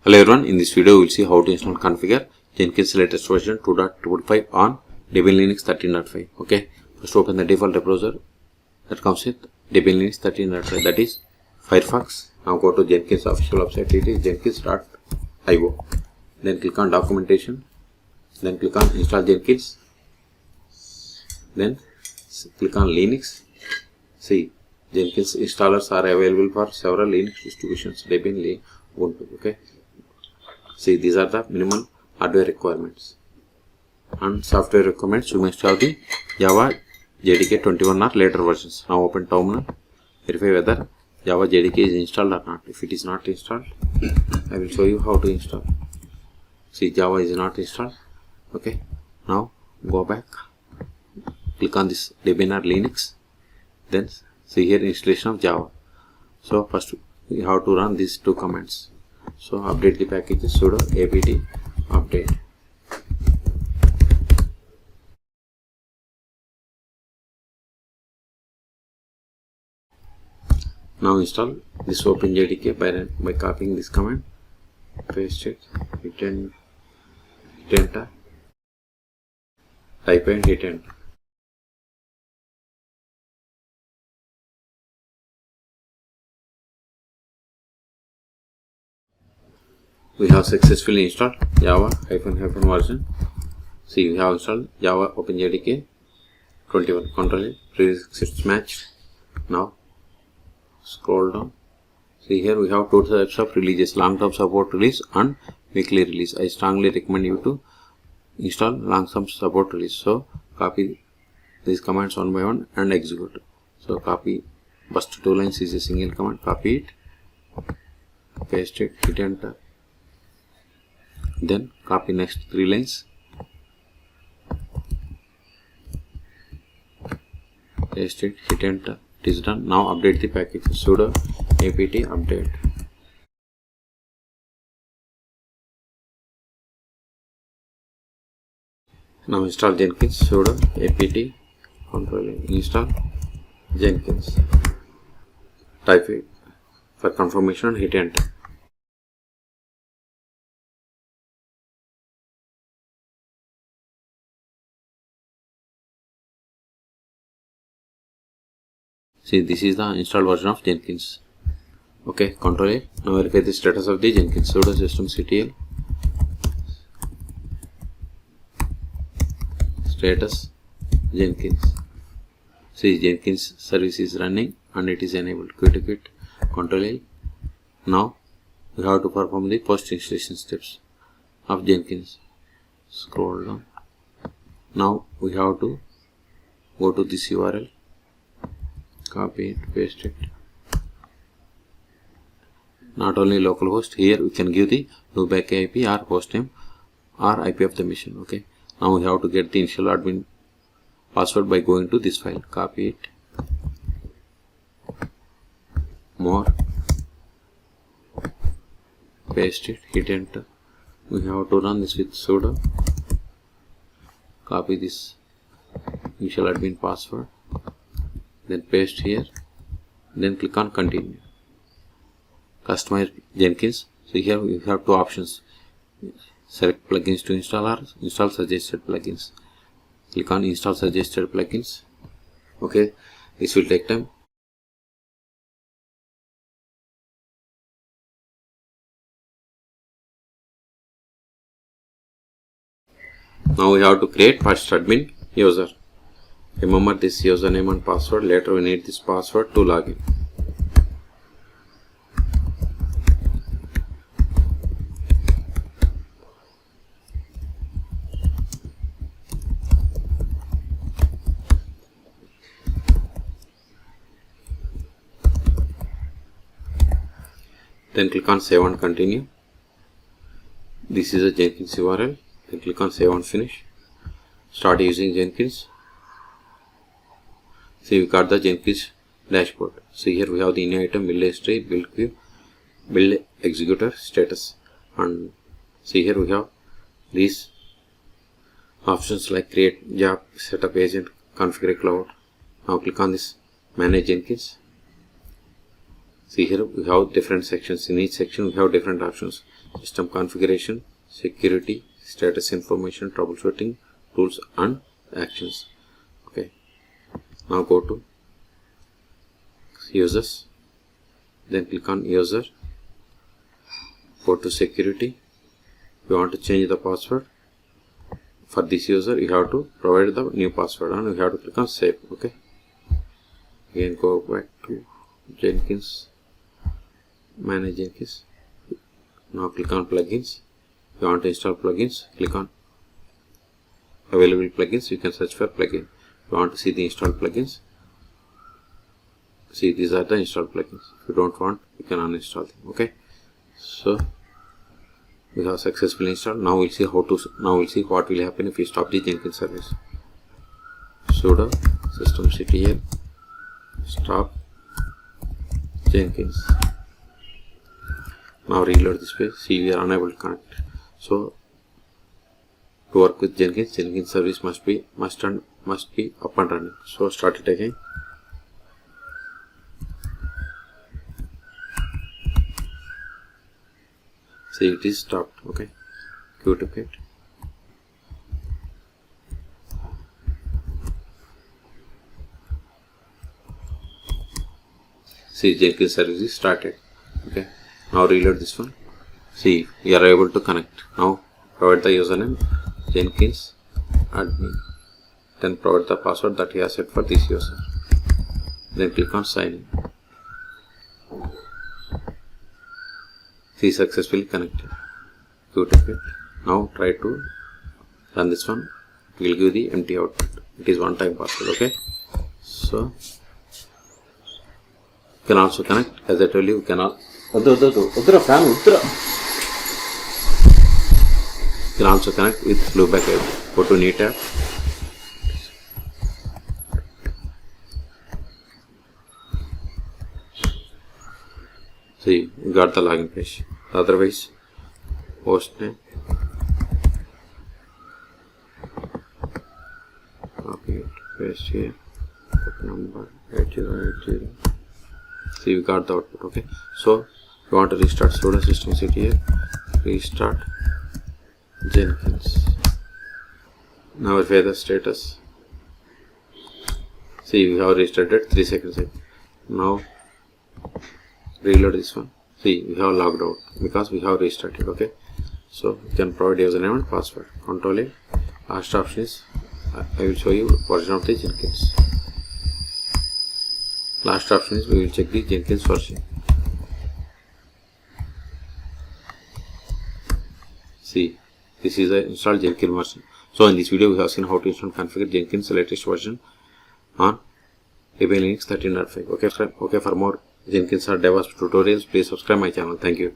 Hello everyone, in this video we will see how to install and configure Jenkins latest version 2.255 on Debian Linux 13.5. Okay, first open the default web browser that comes with Debian Linux 13.5, that is Firefox. Now go to Jenkins official website, it is jenkins.io. Then click on documentation, then click on install Jenkins, then click on Linux. See, Jenkins installers are available for several Linux distributions, Debian, Ubuntu. Okay. See, these are the minimal hardware requirements. And software requirements, you must have the Java JDK 21 or later versions. Now open terminal, verify whether Java JDK is installed or not. If it is not installed, I will show you how to install. See, Java is not installed. Okay. Now go back, click on this Debian or Linux, then see here installation of Java. So first we have to run these two commands. So update the packages, sudo apt update. Now install this OpenJDK by copying this command, paste it, hit enter, type and hit enter. We have successfully installed Java -- version. See, we have installed Java OpenJDK 21. Control it, prerequisites matched. Now scroll down. See, here we have two types of releases: long-term support release and weekly release. I strongly recommend you to install long-term support release. So copy these commands one by one and execute. So copy first two lines is a single command. Copy it, paste it, hit enter. Then copy next three lines, paste it, hit enter. It is done. Now update the package, sudo apt update. Now install Jenkins, sudo apt control install Jenkins. Type it for confirmation, hit enter. See, this is the installed version of Jenkins. Okay, control A. Now verify the status of the Jenkins, sudo systemctl status Jenkins. See, Jenkins service is running and it is enabled. Quit. Control A. Now we have to perform the post installation steps of Jenkins. Scroll down. Now we have to go to this URL. Copy it, paste it. Not only localhost, here we can give the loopback IP or hostname or IP of the machine. Okay. Now we have to get the initial admin password by going to this file. Copy it. More. Paste it, hit enter. We have to run this with sudo. Copy this initial admin password. Then paste here, then click on continue. Customize Jenkins. So here we have two options: select plugins to install or install suggested plugins. Click on install suggested plugins. Okay, this will take time. Now we have to create first admin user. Remember this username and password. Later we need this password to log in. Then click on save and continue. This is a Jenkins URL. Then click on save and finish. Start using Jenkins. See, we got the Jenkins dashboard. See, here we have the in item, build history, build queue, build executor status, and see here we have these options like create job, setup agent, configure cloud. Now click on this manage Jenkins. See, here we have different sections. In each section we have different options. system configuration, security, status information, troubleshooting, tools and actions. Okay, now go to users, then click on user, go to security. If you want to change the password for this user, you have to provide the new password and you have to click on save. Okay, again go back to Jenkins, manage Jenkins. Now click on plugins. If you want to install plugins, click on available plugins. You can search for plugin. If you want to see the installed plugins, see these are the installed plugins. If you don't want, you can uninstall them. Okay, so we have successfully installed. Now we'll see what will happen if we stop the Jenkins service. Sudo systemctl stop Jenkins. Now reload this page. See, we are unable to connect. So to work with Jenkins service must be up and running. So start it again. See, it is stopped. Okay, Q ticket. See, Jenkins service is started. Okay, now reload this one. See, we are able to connect. Now provide the username Jenkins admin, then provide the password that he has set for this user, then click on sign in. See, successfully connected. Q ticket. Now try to run this one. It will give the empty output. It is one time password. Okay, so you can also connect, as I told you. You can also connect with loopback app. Go to new tab. See, you got the login page. Otherwise, host name, copy it, paste here, put number 8080. See, we got the output. Okay, so if you want to restart sudo systemctl, restart Jenkins. Now verify the status. See, we have restarted 3 seconds ago. Now reload this one. See, we have logged out because we have restarted. Okay, so you can provide username and password. Control A. Last option is I will show you version of the Jenkins. Last option is we will check the Jenkins version. See, this is the installed Jenkins version. So in this video we have seen how to install and configure Jenkins latest version on Debian Linux 13.5. Okay, for more Jenkins or DevOps tutorials, please subscribe my channel. Thank you.